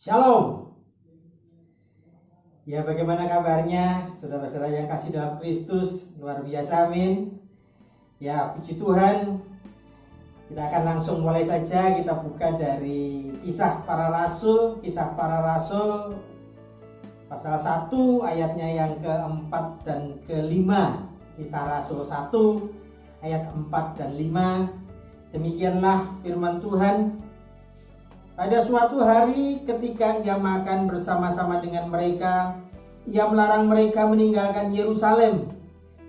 Shalom. Ya, bagaimana kabarnya saudara-saudara yang kasih dalam Kristus? Luar biasa, amin. Ya, puji Tuhan. Kita akan langsung mulai saja. Kita buka dari Kisah Para Rasul pasal 1 ayatnya yang ke-4 dan ke-5. Kisah Rasul 1 ayat 4 dan 5. Demikianlah firman Tuhan. Pada suatu hari ketika ia makan bersama-sama dengan mereka, ia melarang mereka meninggalkan Yerusalem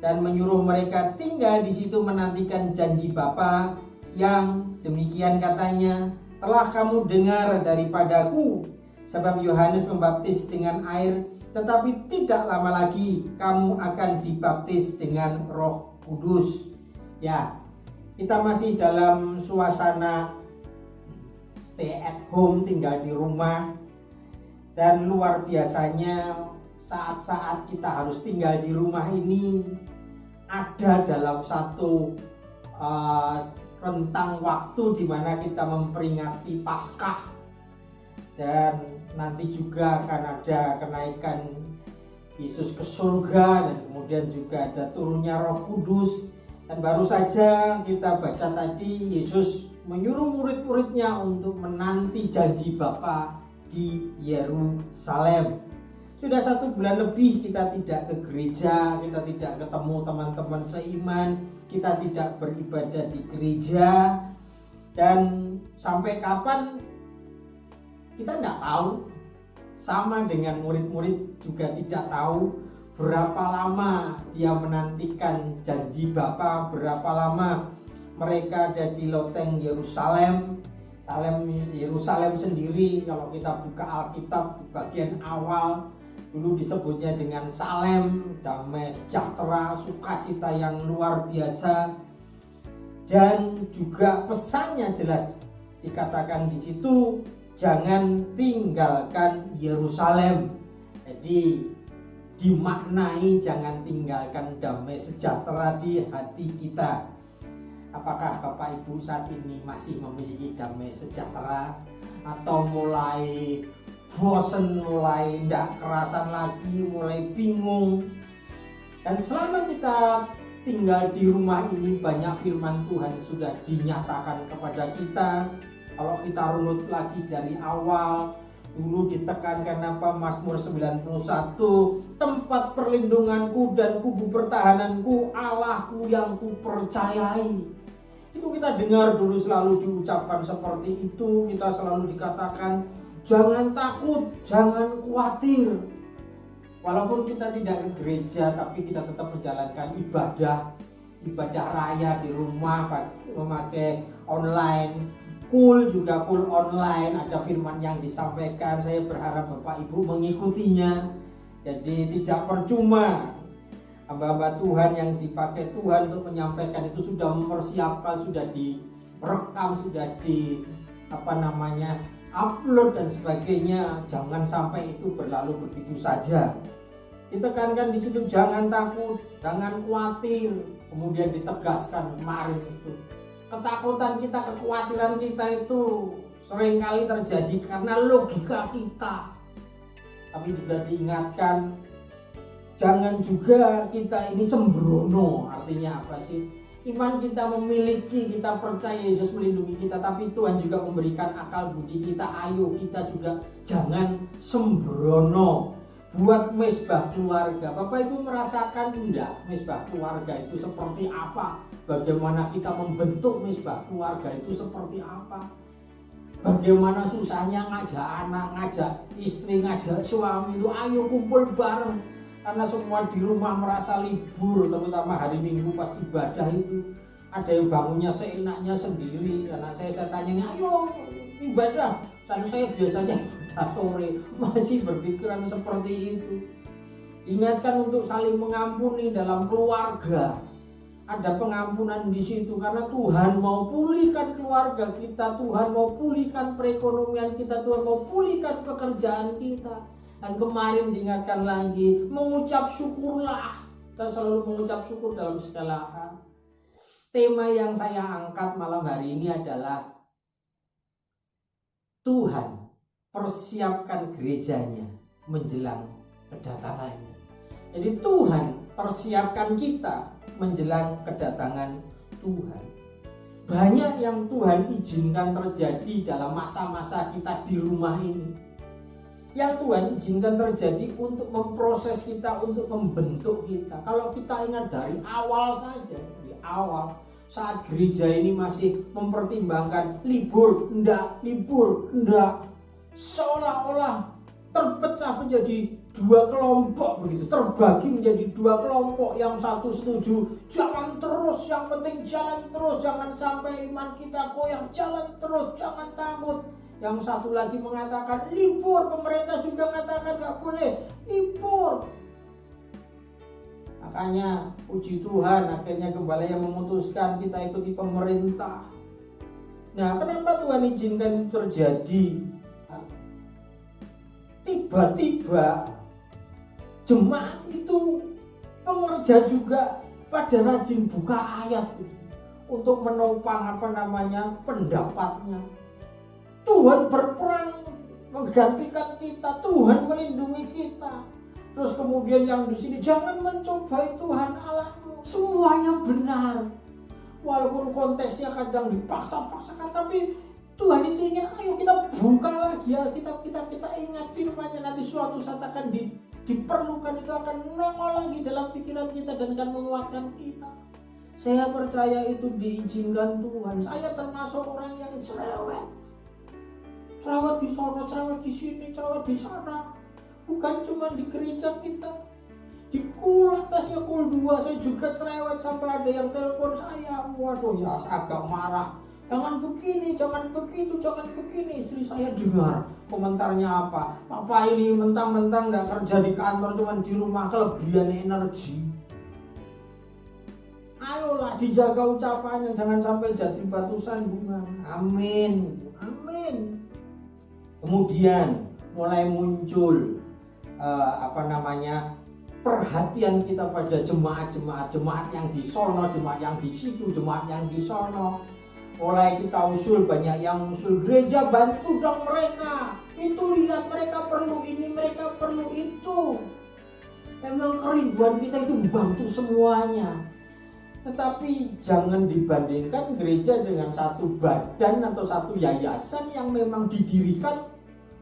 dan menyuruh mereka tinggal di situ menantikan janji Bapa yang demikian katanya, telah kamu dengar daripadaku, sebab Yohanes membaptis dengan air, tetapi tidak lama lagi kamu akan dibaptis dengan Roh Kudus. Ya, kita masih dalam suasana stay at home, tinggal di rumah. Dan luar biasanya saat-saat kita harus tinggal di rumah ini ada dalam satu rentang waktu di mana kita memperingati Paskah. Dan nanti juga akan ada kenaikan Yesus ke surga, dan kemudian juga ada turunnya Roh Kudus. Dan baru saja kita baca tadi, Yesus menyuruh murid-muridnya untuk menanti janji Bapa di Yerusalem. Sudah 1 bulan lebih kita tidak ke gereja, kita tidak ketemu teman-teman seiman, kita tidak beribadah di gereja. Dan sampai kapan kita tidak tahu. Sama dengan murid-murid juga tidak tahu berapa lama dia menantikan janji Bapa, berapa lama mereka ada di loteng Yerusalem. Yerusalem sendiri, kalau kita buka Alkitab di bagian awal, dulu disebutnya dengan Salem, damai sejahtera, sukacita yang luar biasa. Dan juga pesannya jelas dikatakan di situ, jangan tinggalkan Yerusalem. Jadi dimaknai jangan tinggalkan damai sejahtera di hati kita. Apakah Bapak Ibu saat ini masih memiliki damai sejahtera, atau mulai bosan, mulai tidak kerasan lagi, mulai bingung? Dan selama kita tinggal di rumah ini, banyak firman Tuhan sudah dinyatakan kepada kita. Kalau kita runut lagi dari awal, dulu ditekankan apa? Mazmur 91, tempat perlindunganku dan kubu pertahananku, Allahku yang kupercayai. Itu kita dengar dulu, selalu diucapkan seperti itu. Kita selalu dikatakan jangan takut, jangan khawatir. Walaupun kita tidak ke gereja, tapi kita tetap menjalankan ibadah raya di rumah, memakai online. Cool online, ada firman yang disampaikan. Saya berharap Bapak Ibu mengikutinya. Jadi tidak percuma. Hamba-hamba Tuhan yang dipakai Tuhan untuk menyampaikan itu sudah mempersiapkan, sudah direkam, sudah upload dan sebagainya. Jangan sampai itu berlalu begitu saja. Ditekankan di situ jangan takut, jangan khawatir. Kemudian ditegaskan kemarin itu, ketakutan kita, kekhawatiran kita itu seringkali terjadi karena logika kita. Tapi juga diingatkan, jangan juga kita ini sembrono. Artinya apa sih? Iman kita memiliki, kita percaya Yesus melindungi kita, tapi Tuhan juga memberikan akal budi kita. Ayo kita juga jangan sembrono. Buat mesbah keluarga. Bapak Ibu merasakan enggak mesbah keluarga itu seperti apa? Bagaimana kita membentuk mesbah keluarga itu seperti apa? Bagaimana susahnya ngajak anak, ngajak istri, ngajak suami itu ayo kumpul bareng. Karena semua di rumah merasa libur, terutama hari Minggu pas ibadah itu. Ada yang bangunnya seenaknya sendiri. Anak saya tanya, ayo ibadah. Saya biasanya ibadah sore, masih berpikiran seperti itu. Ingatkan untuk saling mengampuni dalam keluarga. Ada pengampunan di situ karena Tuhan mau pulihkan keluarga kita, Tuhan mau pulihkan perekonomian kita, Tuhan mau pulihkan pekerjaan kita. Dan kemarin diingatkan lagi, mengucap syukurlah. Kita selalu mengucap syukur dalam segala hal. Tema yang saya angkat malam hari ini adalah Tuhan persiapkan gerejanya menjelang kedatangannya. Jadi Tuhan persiapkan kita menjelang kedatangan Tuhan. Banyak yang Tuhan izinkan terjadi dalam masa-masa kita di rumah ini. Yang Tuhan izinkan terjadi untuk memproses kita, untuk membentuk kita. Kalau kita ingat dari awal saja, di awal saat gereja ini masih mempertimbangkan libur, enggak, seolah-olah terpecah menjadi dua kelompok begitu, terbagi menjadi dua kelompok. Yang satu setuju jalan terus, yang penting jalan terus, jangan sampai iman kita goyang, jalan terus, jangan takut. Yang satu lagi mengatakan libur, pemerintah juga mengatakan nggak boleh libur. Makanya puji Tuhan akhirnya Gembala yang memutuskan kita ikuti pemerintah. Nah, kenapa Tuhan izinkan itu terjadi? Tiba-tiba jemaat itu pengerja juga pada rajin buka ayat untuk menopang pendapatnya. Tuhan berperang menggantikan kita, Tuhan melindungi kita. Terus kemudian yang di sini jangan mencobai Tuhan Allahmu. Semuanya benar. Walaupun konteksnya kadang dipaksa-paksakan, tapi Tuhan itu ingin ayo kita buka lagi Alkitab kita ingat firman-Nya. Nanti suatu saat akan diperlukan, itu akan nongol lagi dalam pikiran kita dan akan menguatkan kita. Saya percaya itu diizinkan Tuhan. Saya termasuk orang yang cerewet di sana, cerewet di sini, cerewet di sana. Bukan cuma di gereja kita, di kul atasnya kul 2 saya juga cerewet sampai ada yang telepon saya. Waduh ya, saya agak marah. Jangan begini, jangan begitu, jangan begini. Istri saya dengar komentarnya apa? Papa ini mentang-mentang gak kerja di kantor, cuma di rumah, kelebihan energi. Ayolah dijaga ucapannya, jangan sampai jadi batu sandungan. Amin, amin. Kemudian mulai muncul perhatian kita pada jemaat yang di sono, jemaat yang di situ, jemaat yang di sono. Mulai kita usul, banyak yang usul, gereja bantu dong mereka. Itu lihat mereka perlu ini, mereka perlu itu. Memang kerinduan kita itu bantu semuanya. Tetapi jangan dibandingkan gereja dengan satu badan atau satu yayasan yang memang didirikan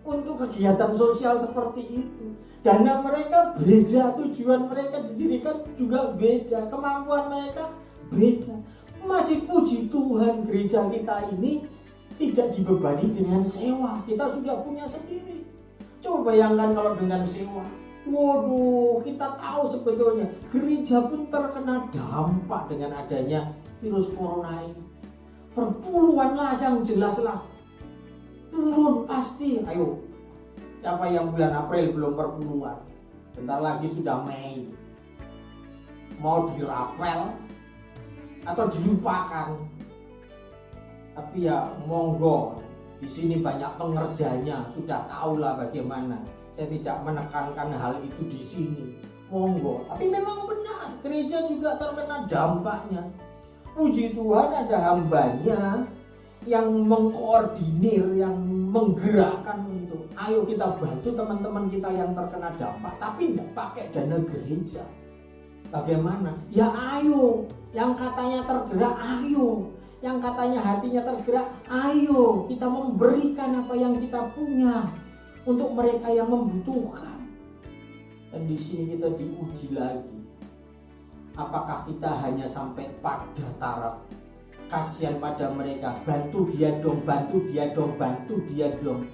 untuk kegiatan sosial seperti itu. Dana mereka beda, tujuan mereka didirikan juga beda, kemampuan mereka beda. Masih puji Tuhan gereja kita ini tidak dibebani dengan sewa. Kita sudah punya sendiri. Coba bayangkan kalau dengan sewa. Waduh, kita tahu sebetulnya gereja pun terkena dampak dengan adanya virus corona ini. Perpuluhan lah yang jelas lah. Turun pasti. Ayo, siapa yang bulan April belum perpuluhan? Bentar lagi sudah Mei. Mau dirapel atau dilupakan? Tapi ya monggo, di sini banyak pengerjanya, sudah tahulah bagaimana. Saya tidak menekankan hal itu di sini. Monggo, tapi memang benar gereja juga terkena dampaknya. Puji Tuhan ada hambanya yang mengkoordinir, yang menggerakkan untuk ayo kita bantu teman-teman kita yang terkena dampak, tapi tidak pakai dana gereja. Bagaimana? Ya ayo, yang katanya tergerak ayo, yang katanya hatinya tergerak ayo, kita memberikan apa yang kita punya untuk mereka yang membutuhkan. Dan di sini kita diuji lagi. Apakah kita hanya sampai pada taraf kasihan pada mereka, bantu dia dong, bantu dia dong, bantu dia dong,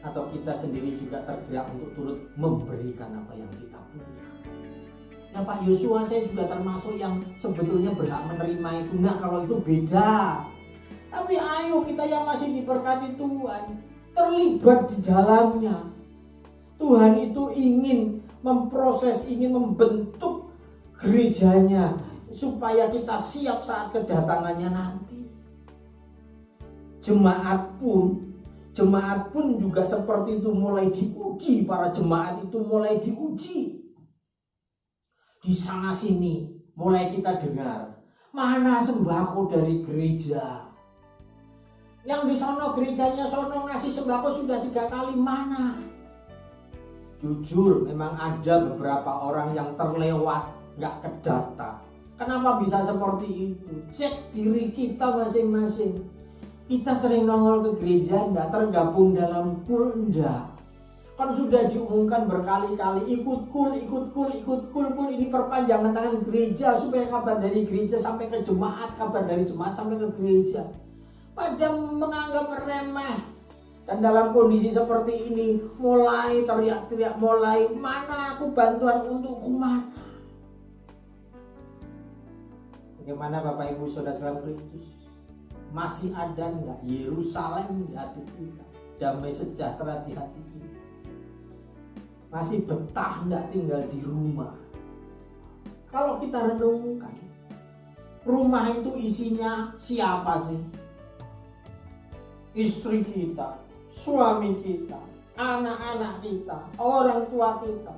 atau kita sendiri juga tergerak untuk turut memberikan apa yang kita punya. Ya Pak Yosua, saya juga termasuk yang sebetulnya berhak menerima itu. Nah kalau itu beda. Tapi ayo kita yang masih diberkati Tuhan, terlibat di dalamnya. Tuhan itu ingin memproses, ingin membentuk gerejanya supaya kita siap saat kedatangannya nanti. Jemaat pun juga seperti itu, mulai diuji. Para jemaat itu mulai diuji. Di sana sini mulai kita dengar, mana sembako dari gereja. Yang di sono gerejanya sono ngasih sembako sudah 3 kali, mana? Jujur memang ada beberapa orang yang terlewat, nggak kedata. Kenapa bisa seperti itu? Cek diri kita masing-masing. Kita sering nongol ke gereja, nggak tergabung dalam kul, enggak. Kan sudah diumumkan berkali-kali, ikut kul. Ini perpanjangan tangan gereja supaya kabar dari gereja sampai ke jemaat, kabar dari jemaat sampai ke gereja. Pada menganggap remeh. Dan dalam kondisi seperti ini, mulai teriak-teriak, mulai mana aku bantuan untukku mana? Bagaimana Bapak Ibu Saudara dalam Kristus? Masih ada enggak Yerusalem di hati kita? Damai sejahtera di hati kita? Masih betah enggak tinggal di rumah? Kalau kita renungkan, rumah itu isinya siapa sih? Istri kita, suami kita, anak-anak kita, orang tua kita.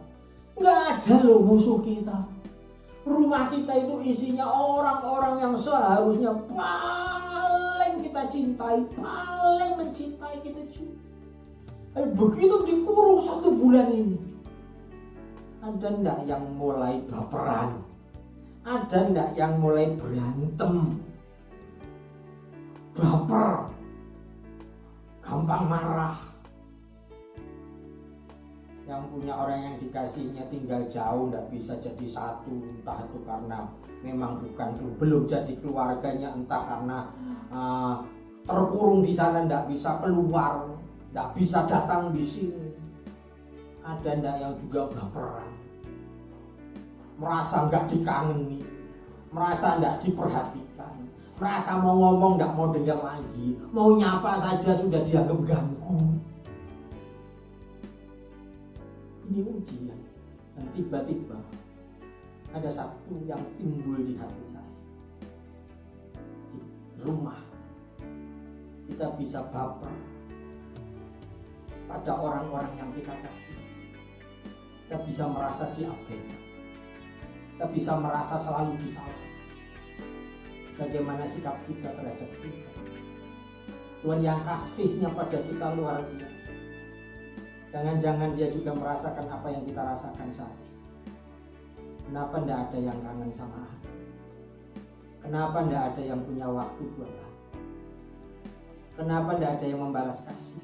Nggak ada loh musuh kita. Rumah kita itu isinya orang-orang yang seharusnya paling kita cintai, paling mencintai kita juga. Begitu dikurung 1 bulan ini, ada ndak yang mulai baperan? Ada ndak yang mulai berantem? Baper, gampang marah. Yang punya orang yang dikasihnya tinggal jauh, nggak bisa jadi satu, entah itu karena memang belum jadi keluarganya, entah karena terkurung di sana nggak bisa keluar, nggak bisa datang di sini. Ada ndak yang juga baperan, merasa nggak dikangeni, merasa nggak diperhatikan, merasa mau ngomong nggak mau dengar lagi, mau nyapa saja sudah dianggap ganggu. Ini ujian. Dan tiba-tiba ada satu yang timbul di hati saya. Di rumah kita bisa baper pada orang-orang yang kita kasih. Kita bisa merasa diabaikan. Kita bisa merasa selalu disalahkan. Bagaimana sikap kita terhadap Tuhan? Tuhan yang kasihnya pada kita luar biasa. Jangan-jangan dia juga merasakan apa yang kita rasakan saat ini. Kenapa tidak ada yang kangen sama aku? Kenapa tidak ada yang punya waktu buat aku? Kenapa tidak ada yang membalas kasih?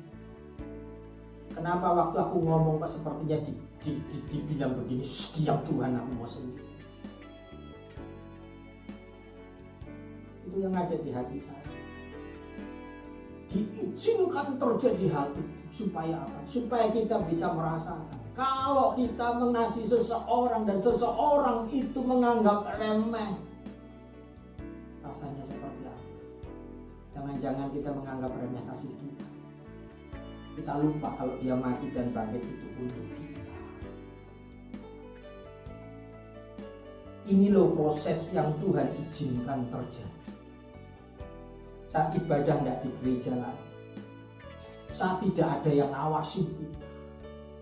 Kenapa waktu aku ngomong kok sepertinya dibilang begini, diam Tuhan, aku mau sendiri. Itu yang ada di hati saya. Diizinkan terjadi hal itu supaya apa? Supaya kita bisa merasakan kalau kita mengasihi seseorang dan seseorang itu menganggap remeh, rasanya seperti apa? Jangan-jangan kita menganggap remeh kasih Tuhan. Kita lupa kalau dia mati dan bangkit itu untuk kita. Ini loh proses yang Tuhan izinkan terjadi. Saat ibadah tidak di gereja lagi, saat tidak ada yang ngawasin kita,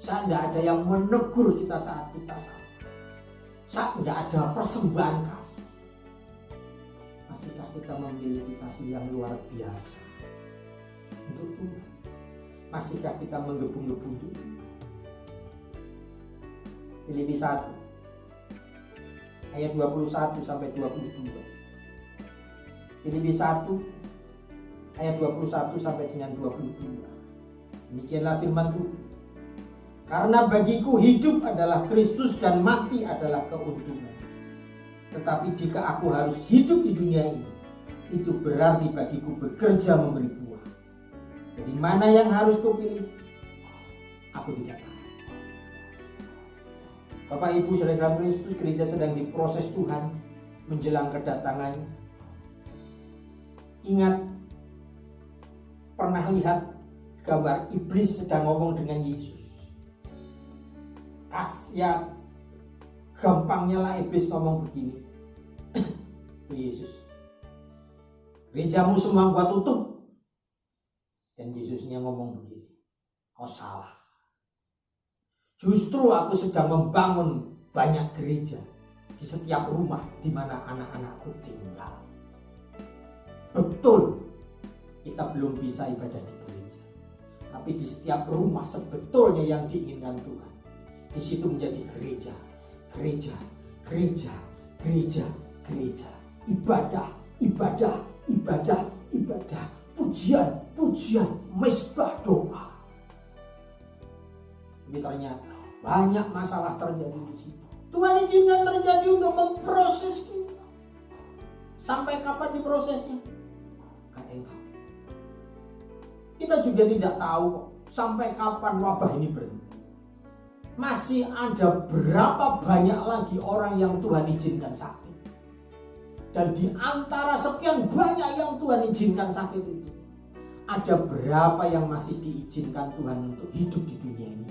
saat tidak ada yang menegur kita saat kita salah, saat tidak ada persembahan kasih, masihkah kita memiliki kasih yang luar biasa untuk Tuhan? Masihkah kita menggebu-gebu untuk Tuhan? Filipi 1 ayat 21 sampai 22. Filipi 1 ayat 21 sampai dengan 22. Demikianlah firman Tuhan. Karena bagiku hidup adalah Kristus dan mati adalah keuntungan. Tetapi jika aku harus hidup di dunia ini, itu berarti bagiku bekerja memberi buah. Jadi mana yang harus kupilih? Aku tidak tahu. Bapak Ibu Saudara dalam Kristus, gereja sedang diproses Tuhan menjelang kedatangannya. Ingat, pernah lihat gambar iblis sedang ngomong dengan Yesus? Ya, gampangnya lah iblis ngomong begini. Yesus, gerejamu semua gua tutup. Dan Yesusnya ngomong begini, kau salah. Justru aku sedang membangun banyak gereja di setiap rumah di mana anak-anakku tinggal. Betul, kita belum bisa ibadah di gereja. Tapi di setiap rumah sebetulnya yang diinginkan Tuhan, di situ menjadi gereja, gereja, gereja, gereja, gereja, ibadah, ibadah, ibadah, ibadah, pujian, pujian, mesbah doa. Tapi ternyata banyak masalah terjadi di situ. Tuhan izinkan terjadi untuk memproses kita. Sampai kapan diprosesnya? Gak ada yang tahu. Kita juga tidak tahu kok sampai kapan wabah ini berhenti. Masih ada berapa banyak lagi orang yang Tuhan izinkan sakit. Dan di antara sekian banyak yang Tuhan izinkan sakit itu, ada berapa yang masih diizinkan Tuhan untuk hidup di dunia ini,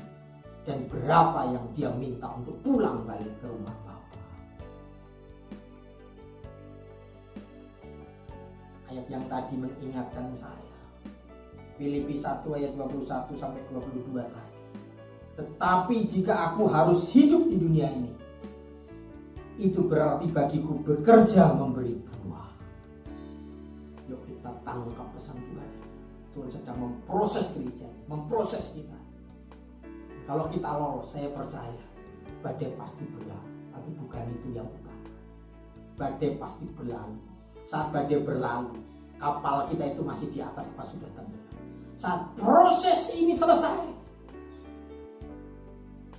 dan berapa yang dia minta untuk pulang balik ke rumah Bapa. Ayat yang tadi mengingatkan saya, Filipi 1 ayat 21 sampai 22 tadi. Tetapi jika aku harus hidup di dunia ini, itu berarti bagiku bekerja memberi buah. Yuk kita tangkap pesan Tuhan. Tuhan sedang memproses gereja, memproses kita. Kalau kita lolos, saya percaya badai pasti berlalu. Tapi bukan itu yang utama. Badai pasti berlalu. Saat badai berlalu, kapal kita itu masih di atas apa sudah tenggelam. Saat proses ini selesai,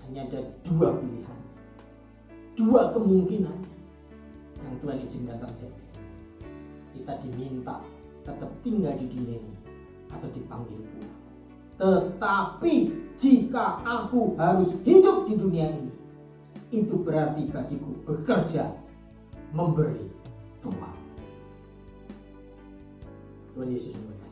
hanya ada dua pilihan, dua kemungkinan yang Tuhan izinkan terjadi. Kita diminta tetap tinggal di dunia ini atau dipanggil pulang. Tetapi jika aku harus hidup di dunia ini, itu berarti bagiku bekerja memberi buah. Tuhan Yesus memberkati.